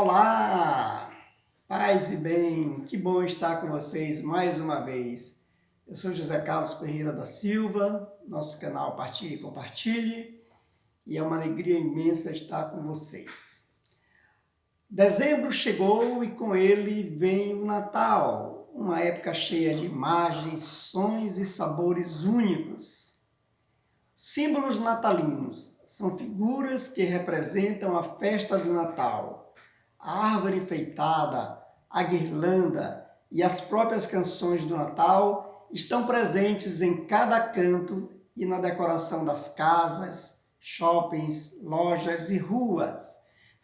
Olá, paz e bem, que bom estar com vocês mais uma vez. Eu sou José Carlos Ferreira da Silva, nosso canal Partilhe e Compartilhe, e é uma alegria imensa estar com vocês. Dezembro chegou e com ele vem o Natal, uma época cheia de imagens, sons e sabores únicos. Símbolos natalinos são figuras que representam a festa do Natal. A árvore enfeitada, a guirlanda e as próprias canções do Natal estão presentes em cada canto e na decoração das casas, shoppings, lojas e ruas,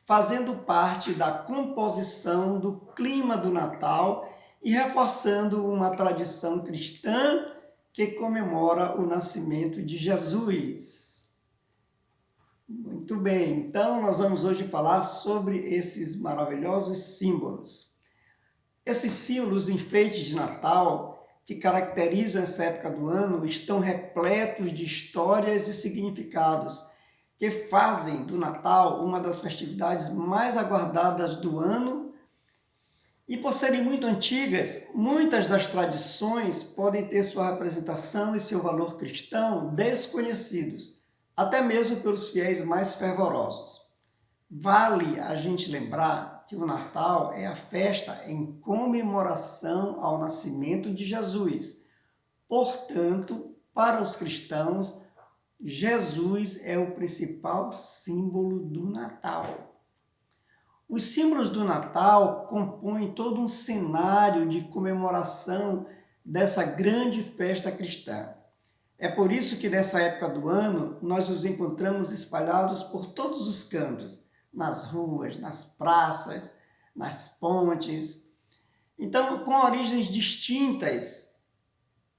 fazendo parte da composição do clima do Natal e reforçando uma tradição cristã que comemora o nascimento de Jesus. Muito bem, então nós vamos hoje falar sobre esses maravilhosos símbolos. Esses símbolos, enfeites de Natal, que caracterizam essa época do ano, estão repletos de histórias e significados, que fazem do Natal uma das festividades mais aguardadas do ano. E por serem muito antigas, muitas das tradições podem ter sua representação e seu valor cristão desconhecidos, até mesmo pelos fiéis mais fervorosos. Vale a gente lembrar que o Natal é a festa em comemoração ao nascimento de Jesus. Portanto, para os cristãos, Jesus é o principal símbolo do Natal. Os símbolos do Natal compõem todo um cenário de comemoração dessa grande festa cristã. É por isso que nessa época do ano nós os encontramos espalhados por todos os cantos, nas ruas, nas praças, nas pontes. Então, com origens distintas,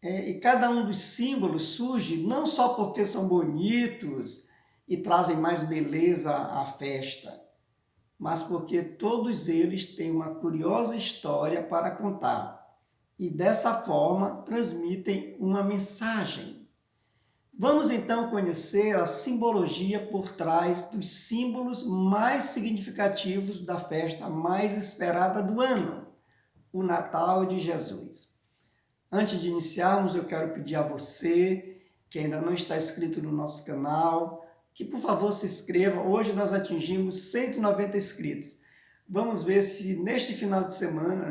e cada um dos símbolos surge não só porque são bonitos e trazem mais beleza à festa, mas porque todos eles têm uma curiosa história para contar e dessa forma transmitem uma mensagem. Vamos então conhecer a simbologia por trás dos símbolos mais significativos da festa mais esperada do ano, o Natal de Jesus. Antes de iniciarmos, eu quero pedir a você que ainda não está inscrito no nosso canal, que por favor se inscreva. Hoje nós atingimos 190 inscritos. Vamos ver se neste final de semana,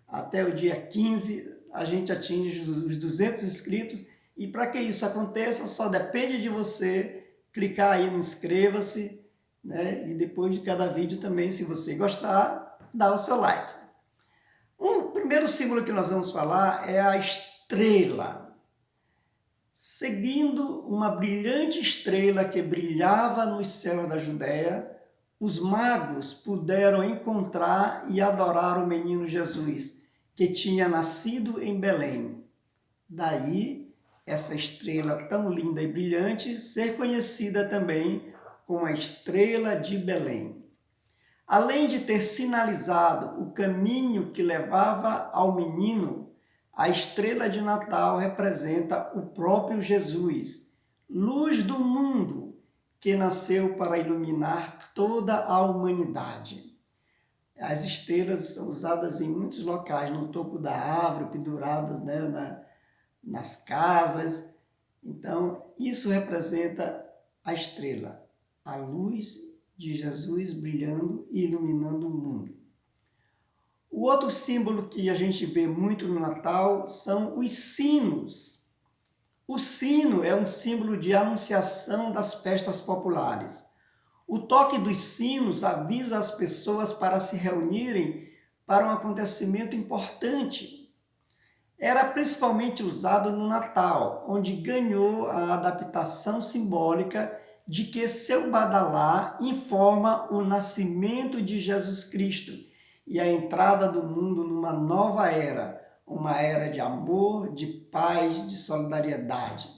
até o dia 15, a gente atinge os 200 inscritos. E para que isso aconteça, só depende de você clicar aí no inscreva-se, e depois de cada vídeo também, se você gostar, dá o seu like. O primeiro símbolo que nós vamos falar é a estrela. Seguindo uma brilhante estrela que brilhava nos céus da Judéia, os magos puderam encontrar e adorar o menino Jesus, que tinha nascido em Belém. Daí, essa estrela tão linda e brilhante ser conhecida também como a estrela de Belém. Além de ter sinalizado o caminho que levava ao menino, a estrela de Natal representa o próprio Jesus, luz do mundo, que nasceu para iluminar toda a humanidade. As estrelas são usadas em muitos locais, no topo da árvore, penduradas nas casas. Então, isso representa a estrela, a luz de Jesus brilhando e iluminando o mundo. O outro símbolo que a gente vê muito no Natal são os sinos. O sino é um símbolo de anunciação das festas populares. O toque dos sinos avisa as pessoas para se reunirem para um acontecimento importante. Era principalmente usado no Natal, onde ganhou a adaptação simbólica de que seu badalá informa o nascimento de Jesus Cristo e a entrada do mundo numa nova era, uma era de amor, de paz, de solidariedade.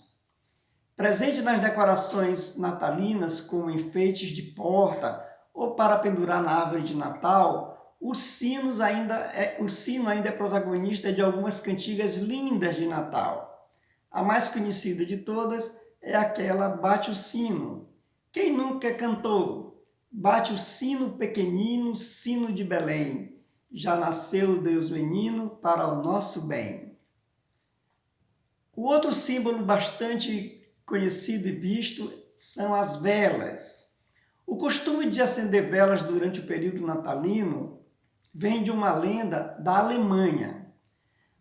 Presente nas decorações natalinas, como enfeites de porta ou para pendurar na árvore de Natal, o sino ainda é protagonista de algumas cantigas lindas de Natal. A mais conhecida de todas é aquela Bate o Sino. Quem nunca cantou? bate o sino pequenino, sino de Belém. Já nasceu o Deus menino para o nosso bem. O outro símbolo bastante conhecido e visto são as velas. O costume de acender velas durante o período natalino vem de uma lenda da Alemanha.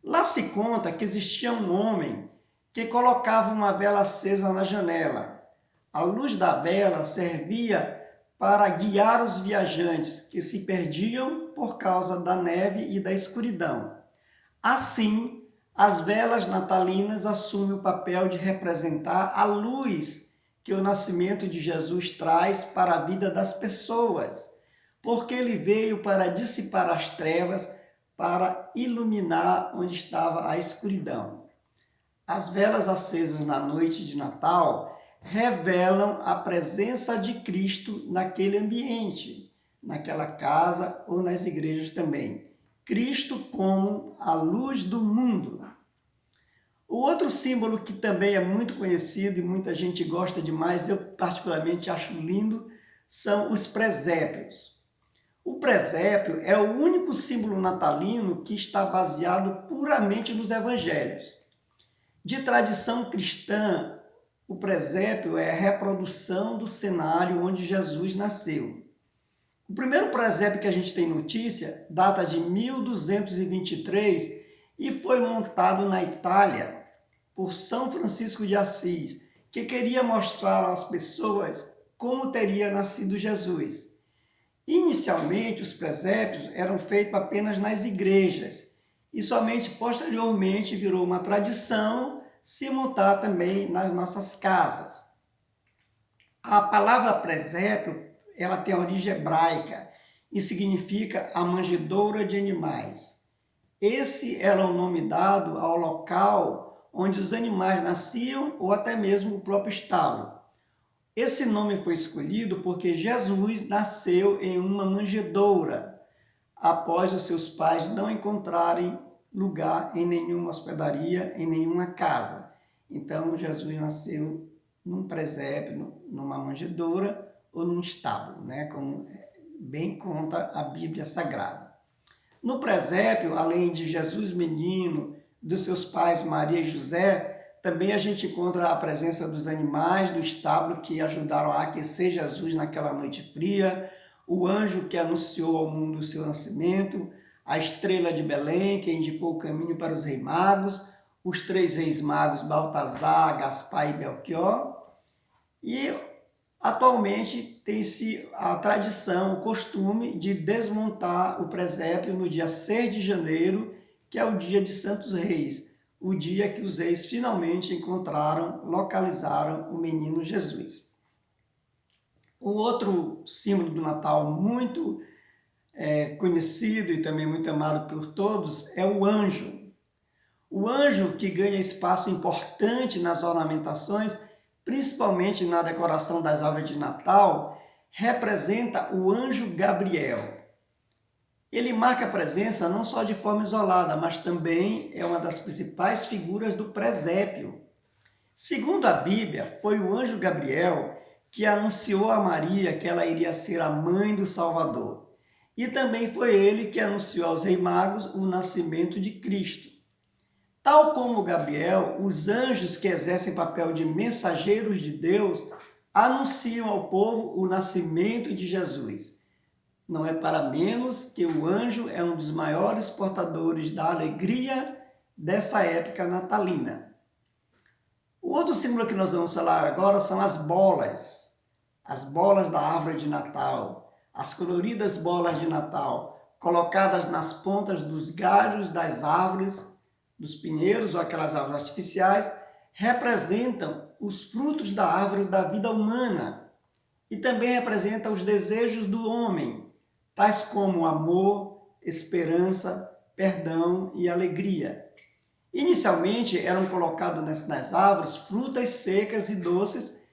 Lá se conta que existia um homem que colocava uma vela acesa na janela. A luz da vela servia para guiar os viajantes que se perdiam por causa da neve e da escuridão. Assim, as velas natalinas assumem o papel de representar a luz que o nascimento de Jesus traz para a vida das pessoas, porque ele veio para dissipar as trevas, para iluminar onde estava a escuridão. As velas acesas na noite de Natal revelam a presença de Cristo naquele ambiente, naquela casa ou nas igrejas também. Cristo como a luz do mundo. O outro símbolo que também é muito conhecido e muita gente gosta demais, eu particularmente acho lindo, são os presépios. O presépio é o único símbolo natalino que está baseado puramente nos evangelhos. De tradição cristã, o presépio é a reprodução do cenário onde Jesus nasceu. O primeiro presépio que a gente tem notícia data de 1223 e foi montado na Itália por São Francisco de Assis, que queria mostrar às pessoas como teria nascido Jesus. Inicialmente, os presépios eram feitos apenas nas igrejas e somente posteriormente virou uma tradição se montar também nas nossas casas. A palavra presépio, ela tem a origem hebraica e significa a manjedoura de animais. Esse era o nome dado ao local onde os animais nasciam ou até mesmo o próprio estábulo. Esse nome foi escolhido porque Jesus nasceu em uma manjedoura, após os seus pais não encontrarem lugar em nenhuma hospedaria, em nenhuma casa. Então, Jesus nasceu num presépio, numa manjedoura ou num estábulo, né? Como bem conta a Bíblia Sagrada. No presépio, além de Jesus menino, dos seus pais Maria e José, também a gente encontra a presença dos animais do estábulo que ajudaram a aquecer Jesus naquela noite fria, o anjo que anunciou ao mundo o seu nascimento, a estrela de Belém, que indicou o caminho para os reis magos, os três reis magos, Baltazar, Gaspar e Belchior. E atualmente tem-se a tradição, o costume de desmontar o presépio no dia 6 de janeiro, que é o dia de Santos Reis, o dia que os reis finalmente encontraram, localizaram o menino Jesus. O outro símbolo do Natal muito conhecido e também muito amado por todos é o anjo. O anjo, que ganha espaço importante nas ornamentações, principalmente na decoração das árvores de Natal, representa o anjo Gabriel. Ele marca a presença não só de forma isolada, mas também é uma das principais figuras do presépio. Segundo a Bíblia, foi o anjo Gabriel que anunciou a Maria que ela iria ser a mãe do Salvador. E também foi ele que anunciou aos reis magos o nascimento de Cristo. Tal como Gabriel, os anjos que exercem papel de mensageiros de Deus anunciam ao povo o nascimento de Jesus. Não é para menos que o anjo é um dos maiores portadores da alegria dessa época natalina. O outro símbolo que nós vamos falar agora são as bolas da árvore de Natal. As coloridas bolas de Natal, colocadas nas pontas dos galhos das árvores, dos pinheiros ou aquelas árvores artificiais, representam os frutos da árvore da vida humana e também representam os desejos do homem, tais como amor, esperança, perdão e alegria. Inicialmente eram colocadas nas árvores frutas secas e doces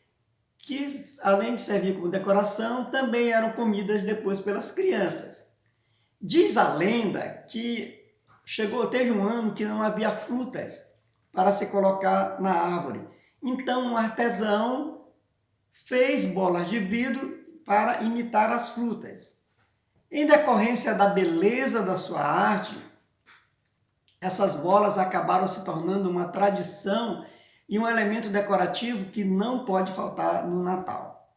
que, além de servir como decoração, também eram comidas depois pelas crianças. Diz a lenda que teve um ano que não havia frutas para se colocar na árvore. Então, um artesão fez bolas de vidro para imitar as frutas. Em decorrência da beleza da sua arte, essas bolas acabaram se tornando uma tradição e um elemento decorativo que não pode faltar no Natal.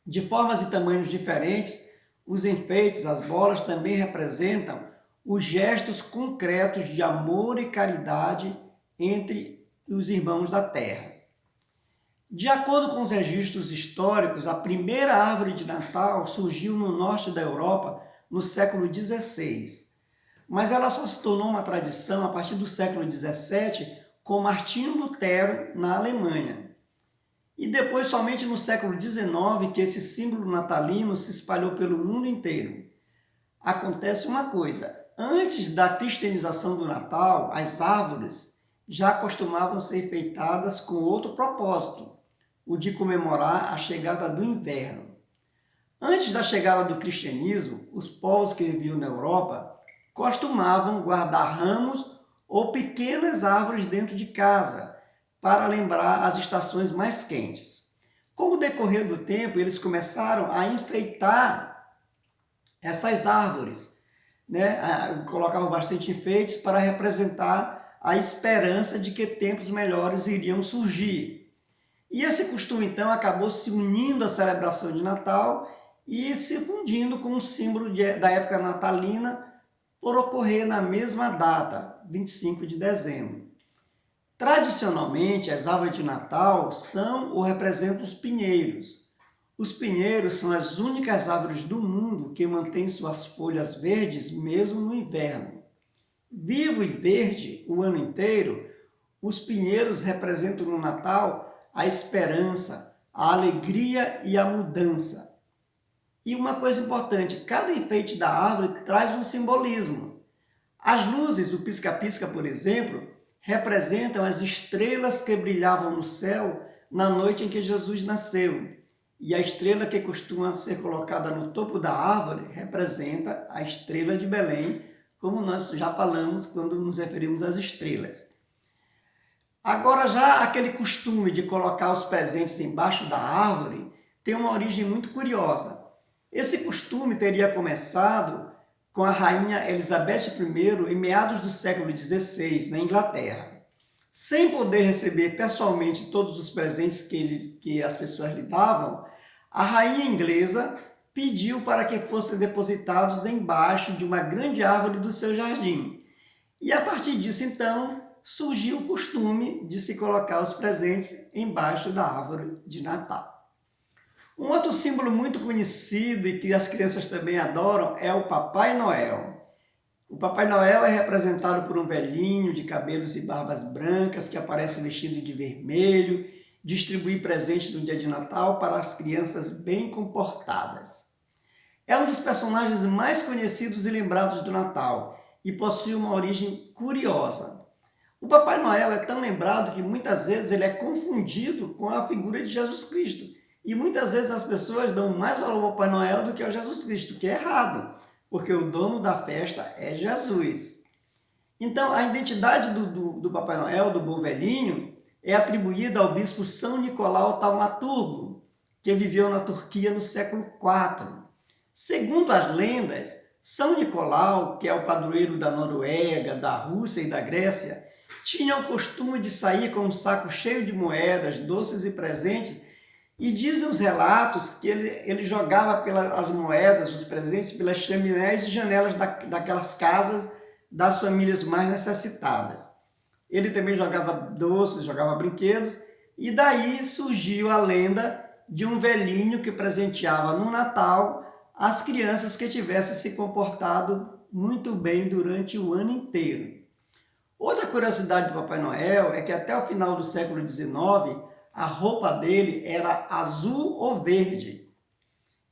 De formas e tamanhos diferentes, os enfeites, as bolas também representam os gestos concretos de amor e caridade entre os irmãos da terra. De acordo com os registros históricos, a primeira árvore de Natal surgiu no norte da Europa no século XVI, mas ela só se tornou uma tradição a partir do século XVII com Martinho Lutero na Alemanha. E depois, somente no século XIX, que esse símbolo natalino se espalhou pelo mundo inteiro. Acontece uma coisa, antes da cristianização do Natal, as árvores já costumavam ser enfeitadas com outro propósito, o de comemorar a chegada do inverno. Antes da chegada do cristianismo, os povos que viviam na Europa costumavam guardar ramos ou pequenas árvores dentro de casa, para lembrar as estações mais quentes. Com o decorrer do tempo, eles começaram a enfeitar essas árvores, colocavam bastante enfeites para representar a esperança de que tempos melhores iriam surgir. E esse costume, então, acabou se unindo à celebração de Natal e se fundindo com o símbolo da época natalina por ocorrer na mesma data, 25 de dezembro. Tradicionalmente, as árvores de Natal são ou representam os pinheiros. Os pinheiros são as únicas árvores do mundo que mantêm suas folhas verdes mesmo no inverno. Vivo e verde o ano inteiro, os pinheiros representam no Natal a esperança, a alegria e a mudança. E uma coisa importante, cada enfeite da árvore traz um simbolismo. As luzes, o pisca-pisca, por exemplo, representam as estrelas que brilhavam no céu na noite em que Jesus nasceu. E a estrela que costuma ser colocada no topo da árvore representa a estrela de Belém, como nós já falamos quando nos referimos às estrelas. Agora, já aquele costume de colocar os presentes embaixo da árvore tem uma origem muito curiosa. Esse costume teria começado com a rainha Elizabeth I em meados do século XVI, na Inglaterra. Sem poder receber pessoalmente todos os presentes que as pessoas lhe davam, a rainha inglesa pediu para que fossem depositados embaixo de uma grande árvore do seu jardim. E a partir disso, então, surgiu o costume de se colocar os presentes embaixo da árvore de Natal. Um outro símbolo muito conhecido e que as crianças também adoram é o Papai Noel. O Papai Noel é representado por um velhinho de cabelos e barbas brancas que aparece vestido de vermelho, distribui presentes no dia de Natal para as crianças bem comportadas. É um dos personagens mais conhecidos e lembrados do Natal e possui uma origem curiosa. O Papai Noel é tão lembrado que muitas vezes ele é confundido com a figura de Jesus Cristo. E muitas vezes as pessoas dão mais valor ao Papai Noel do que ao Jesus Cristo, que é errado, porque o dono da festa é Jesus. Então, a identidade do Papai Noel, do Bom Velhinho, é atribuída ao bispo São Nicolau Taumaturgo, que viveu na Turquia no século IV. Segundo as lendas, São Nicolau, que é o padroeiro da Noruega, da Rússia e da Grécia, tinha o costume de sair com um saco cheio de moedas, doces e presentes. E dizem os relatos que ele jogava as moedas, os presentes, pelas chaminés e janelas daquelas casas das famílias mais necessitadas. Ele também jogava doces, jogava brinquedos, e daí surgiu a lenda de um velhinho que presenteava no Natal as crianças que tivessem se comportado muito bem durante o ano inteiro. Outra curiosidade do Papai Noel é que até o final do século XIX, a roupa dele era azul ou verde.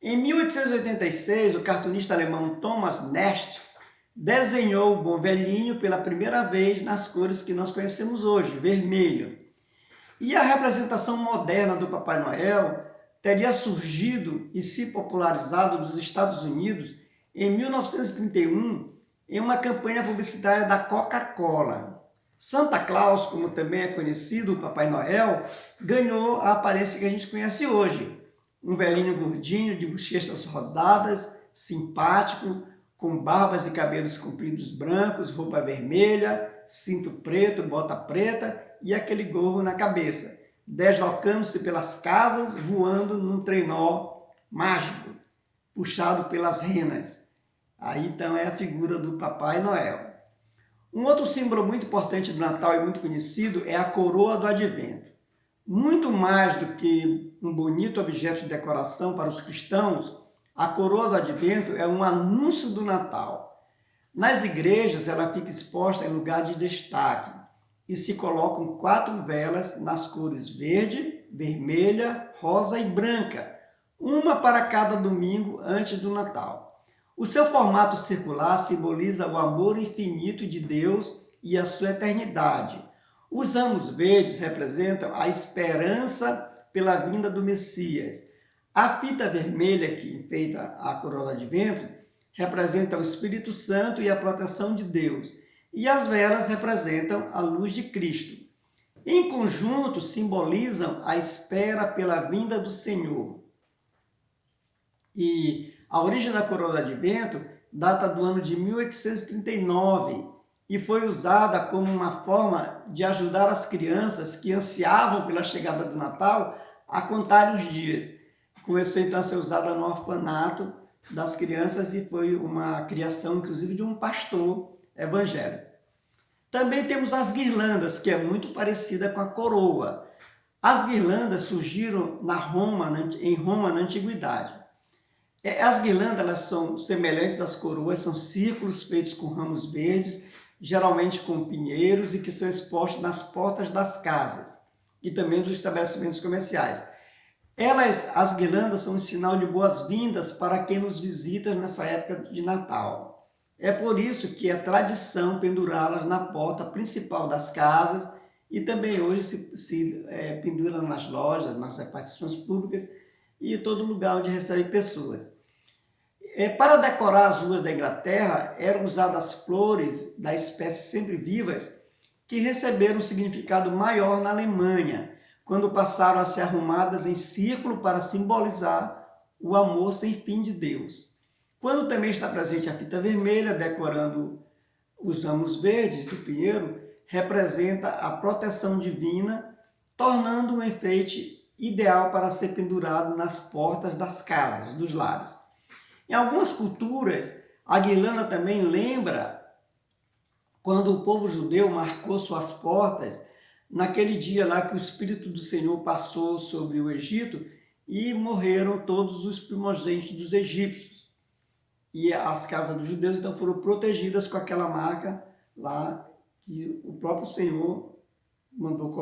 Em 1886, o cartunista alemão Thomas Nast desenhou o Bom Velhinho pela primeira vez nas cores que nós conhecemos hoje, vermelho. E a representação moderna do Papai Noel teria surgido e se popularizado nos Estados Unidos em 1931 em uma campanha publicitária da Coca-Cola. Santa Claus, como também é conhecido o Papai Noel, ganhou a aparência que a gente conhece hoje. um velhinho gordinho de bochechas rosadas, simpático, com barbas e cabelos compridos brancos, roupa vermelha, cinto preto, bota preta e aquele gorro na cabeça, deslocando-se pelas casas, voando num trenó mágico, puxado pelas renas. Aí então é a figura do Papai Noel. Um outro símbolo muito importante do Natal e muito conhecido é a coroa do Advento. Muito mais do que um bonito objeto de decoração para os cristãos, a coroa do Advento é um anúncio do Natal. Nas igrejas, ela fica exposta em lugar de destaque e se colocam 4 velas nas cores verde, vermelha, rosa e branca, uma para cada domingo antes do Natal. O seu formato circular simboliza o amor infinito de Deus e a sua eternidade. Os ramos verdes representam a esperança pela vinda do Messias. A fita vermelha que enfeita a coroa do Advento representa o Espírito Santo e a proteção de Deus. E as velas representam a luz de Cristo. Em conjunto, simbolizam a espera pela vinda do Senhor. E a origem da coroa do Advento data do ano de 1839 e foi usada como uma forma de ajudar as crianças que ansiavam pela chegada do Natal a contar os dias. Começou então a ser usada no orfanato das crianças e foi uma criação, inclusive, de um pastor evangélico. Também temos as guirlandas, que é muito parecida com a coroa. As guirlandas surgiram em Roma na Antiguidade. As guirlandas elas são semelhantes às coroas, são círculos feitos com ramos verdes, geralmente com pinheiros, e que são expostos nas portas das casas e também dos estabelecimentos comerciais. As guirlandas são um sinal de boas-vindas para quem nos visita nessa época de Natal. É por isso que é tradição pendurá-las na porta principal das casas e também hoje se pendura nas lojas, nas repartições públicas e em todo lugar onde recebe pessoas. Para decorar as ruas da Inglaterra, eram usadas flores da espécie sempre vivas que receberam um significado maior na Alemanha, quando passaram a ser arrumadas em círculo para simbolizar o amor sem fim de Deus. Quando também está presente a fita vermelha, decorando os ramos verdes do pinheiro, representa a proteção divina, tornando um enfeite ideal para ser pendurado nas portas das casas, dos lares. Em algumas culturas, a guirlanda também lembra quando o povo judeu marcou suas portas naquele dia lá que o Espírito do Senhor passou sobre o Egito e morreram todos os primogênitos dos egípcios. E as casas dos judeus então foram protegidas com aquela marca lá que o próprio Senhor mandou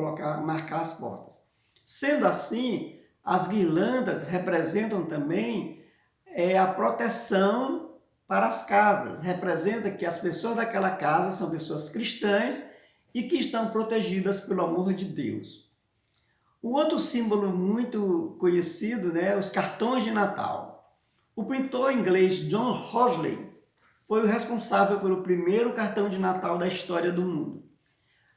marcar as portas. Sendo assim, as guirlandas representam também a proteção para as casas. Representa que as pessoas daquela casa são pessoas cristãs e que estão protegidas pelo amor de Deus. O outro símbolo muito conhecido, os cartões de Natal. O pintor inglês John Hosley foi o responsável pelo primeiro cartão de Natal da história do mundo.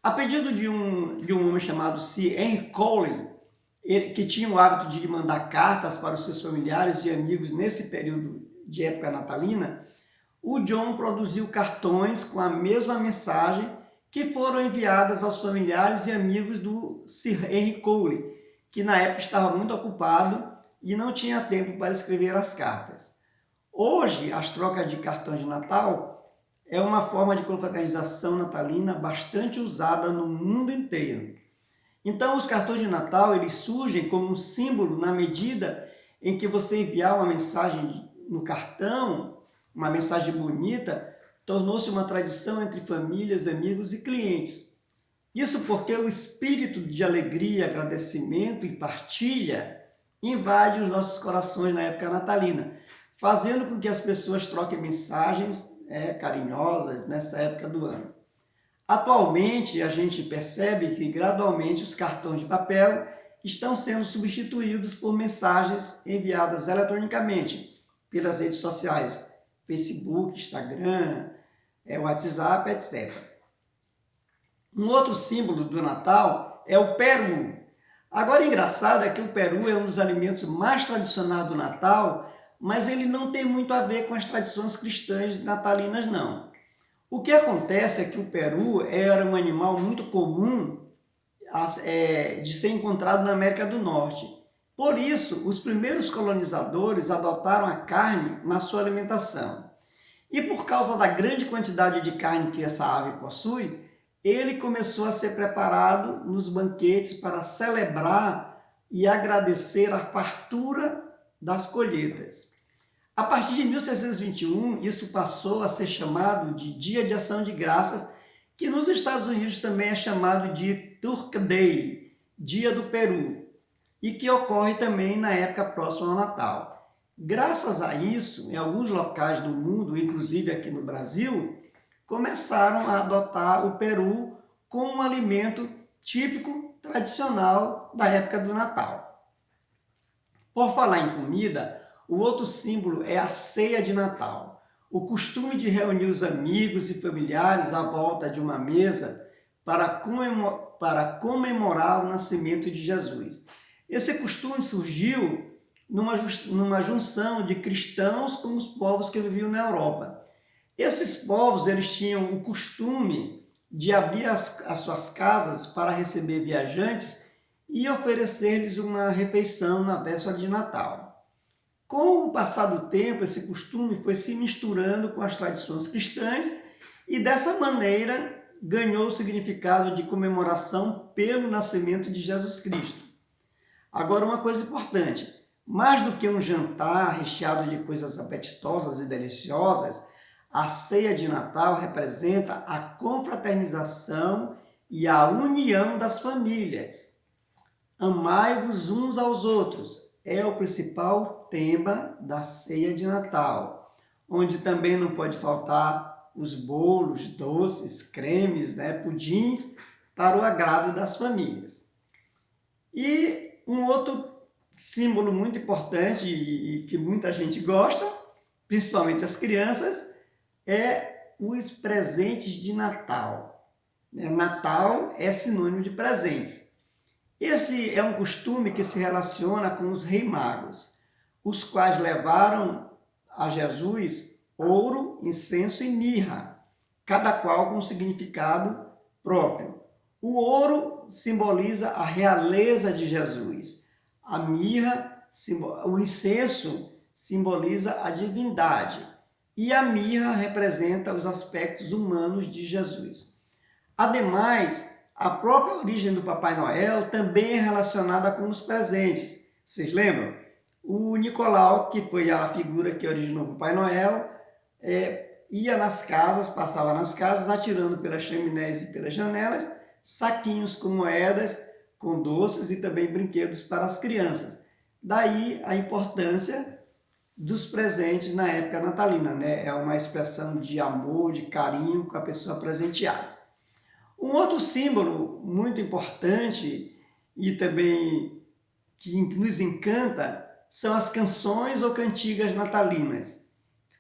A pedido de um homem chamado Sir Henry Cowley, que tinha o hábito de mandar cartas para os seus familiares e amigos nesse período de época natalina, o John produziu cartões com a mesma mensagem que foram enviadas aos familiares e amigos do Sir Henry Cowley, que na época estava muito ocupado e não tinha tempo para escrever as cartas. Hoje, as trocas de cartões de Natal é uma forma de confraternização natalina bastante usada no mundo inteiro. Então, os cartões de Natal eles surgem como um símbolo na medida em que você enviar uma mensagem no cartão, uma mensagem bonita, tornou-se uma tradição entre famílias, amigos e clientes. Isso porque o espírito de alegria, agradecimento e partilha invade os nossos corações na época natalina, fazendo com que as pessoas troquem mensagens carinhosas nessa época do ano. Atualmente, a gente percebe que gradualmente os cartões de papel estão sendo substituídos por mensagens enviadas eletronicamente pelas redes sociais, Facebook, Instagram, WhatsApp, etc. Um outro símbolo do Natal é o peru. Agora, engraçado é que o peru é um dos alimentos mais tradicionais do Natal, mas ele não tem muito a ver com as tradições cristãs natalinas, não. O que acontece é que o peru era um animal muito comum de ser encontrado na América do Norte. Por isso, os primeiros colonizadores adotaram a carne na sua alimentação. E por causa da grande quantidade de carne que essa ave possui, ele começou a ser preparado nos banquetes para celebrar e agradecer a fartura das colheitas. A partir de 1621, isso passou a ser chamado de Dia de Ação de Graças, que nos Estados Unidos também é chamado de Turkey Day, Dia do Peru, e que ocorre também na época próxima ao Natal. Graças a isso, em alguns locais do mundo, inclusive aqui no Brasil, começaram a adotar o peru como um alimento típico, tradicional da época do Natal. Por falar em comida, o outro símbolo é a ceia de Natal. O costume de reunir os amigos e familiares à volta de uma mesa para comemorar o nascimento de Jesus. Esse costume surgiu numa junção de cristãos com os povos que viviam na Europa. Esses povos eles tinham o costume de abrir as suas casas para receber viajantes e oferecer-lhes uma refeição na véspera de Natal. Com o passar do tempo, esse costume foi se misturando com as tradições cristãs e dessa maneira ganhou o significado de comemoração pelo nascimento de Jesus Cristo. Agora, uma coisa importante, mais do que um jantar recheado de coisas apetitosas e deliciosas, a ceia de Natal representa a confraternização e a união das famílias. Amai-vos uns aos outros é o principal tema da ceia de Natal, onde também não pode faltar os bolos, doces, cremes, pudins, para o agrado das famílias. E um outro símbolo muito importante e que muita gente gosta, principalmente as crianças, é os presentes de Natal. Natal é sinônimo de presentes. Esse é um costume que se relaciona com os reis magos, os quais levaram a Jesus ouro, incenso e mirra, cada qual com um significado próprio. O ouro simboliza a realeza de Jesus, a mirra, o incenso simboliza a divindade e a mirra representa os aspectos humanos de Jesus. Ademais, a própria origem do Papai Noel também é relacionada com os presentes. Vocês lembram? O Nicolau, que foi a figura que originou o Papai Noel, ia nas casas, passava nas casas, atirando pelas chaminés e pelas janelas, saquinhos com moedas, com doces e também brinquedos para as crianças. Daí a importância dos presentes na época natalina, É uma expressão de amor, de carinho com a pessoa presenteada. Um outro símbolo muito importante e também que nos encanta são as canções ou cantigas natalinas.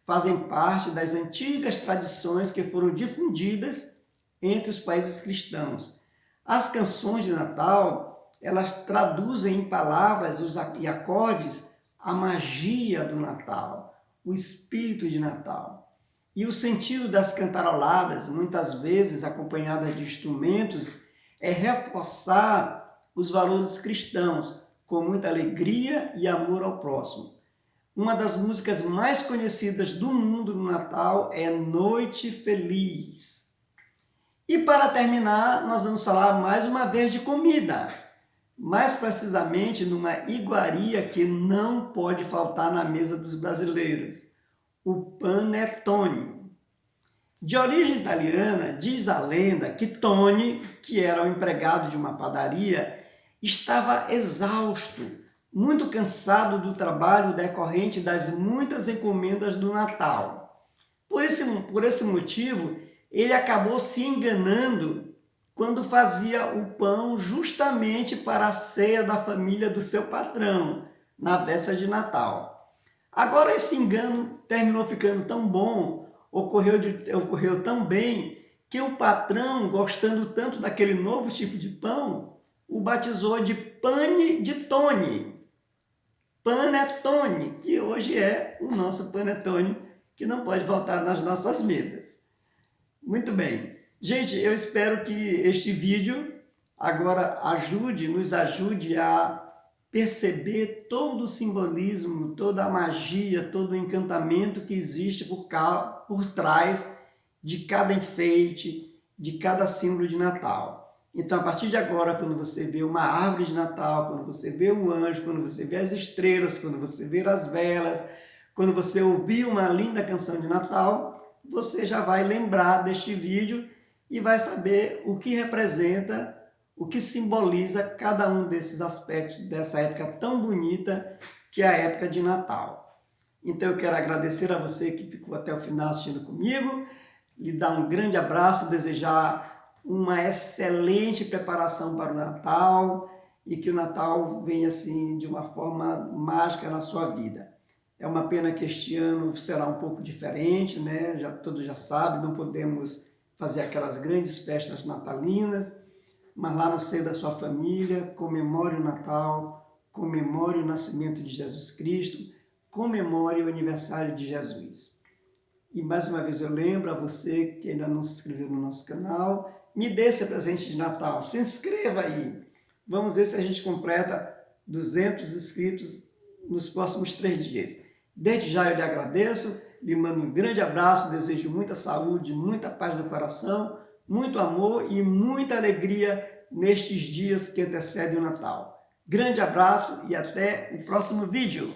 Fazem parte das antigas tradições que foram difundidas entre os países cristãos. As canções de Natal, elas traduzem em palavras e acordes a magia do Natal, o espírito de Natal. E o sentido das cantaroladas, muitas vezes acompanhadas de instrumentos, é reforçar os valores cristãos com muita alegria e amor ao próximo. Uma das músicas mais conhecidas do mundo no Natal é Noite Feliz. E para terminar, nós vamos falar mais uma vez de comida. Mais precisamente numa iguaria que não pode faltar na mesa dos brasileiros, o panetone. De origem italiana, diz a lenda que Tony, que era o empregado de uma padaria, estava exausto, muito cansado do trabalho decorrente das muitas encomendas do Natal. Por esse motivo, ele acabou se enganando quando fazia o pão justamente para a ceia da família do seu patrão, na véspera de Natal. Agora esse engano terminou ficando tão bom, ocorreu tão bem, que o patrão, gostando tanto daquele novo tipo de pão, o batizou de Panetone, que hoje é o nosso Panetone, que não pode faltar nas nossas mesas. Muito bem. Gente, eu espero que este vídeo agora nos ajude a perceber todo o simbolismo, toda a magia, todo o encantamento que existe por trás de cada enfeite, de cada símbolo de Natal. Então, a partir de agora, quando você vê uma árvore de Natal, quando você vê um anjo, quando você vê as estrelas, quando você vê as velas, quando você ouvir uma linda canção de Natal, você já vai lembrar deste vídeo e vai saber o que representa, o que simboliza cada um desses aspectos dessa época tão bonita que é a época de Natal. Então eu quero agradecer a você que ficou até o final assistindo comigo, lhe dar um grande abraço, desejar uma excelente preparação para o Natal e que o Natal venha assim de uma forma mágica na sua vida. É uma pena que este ano será um pouco diferente, né? Todos já sabem, não podemos fazer aquelas grandes festas natalinas, mas lá no seio da sua família, comemore o Natal, comemore o nascimento de Jesus Cristo, comemore o aniversário de Jesus. E mais uma vez eu lembro a você que ainda não se inscreveu no nosso canal, me dê esse presente de Natal, se inscreva aí. Vamos ver se a gente completa 200 inscritos nos próximos 3 dias. Desde já eu lhe agradeço, lhe mando um grande abraço, desejo muita saúde, muita paz no coração, muito amor e muita alegria nestes dias que antecedem o Natal. Grande abraço e até o próximo vídeo.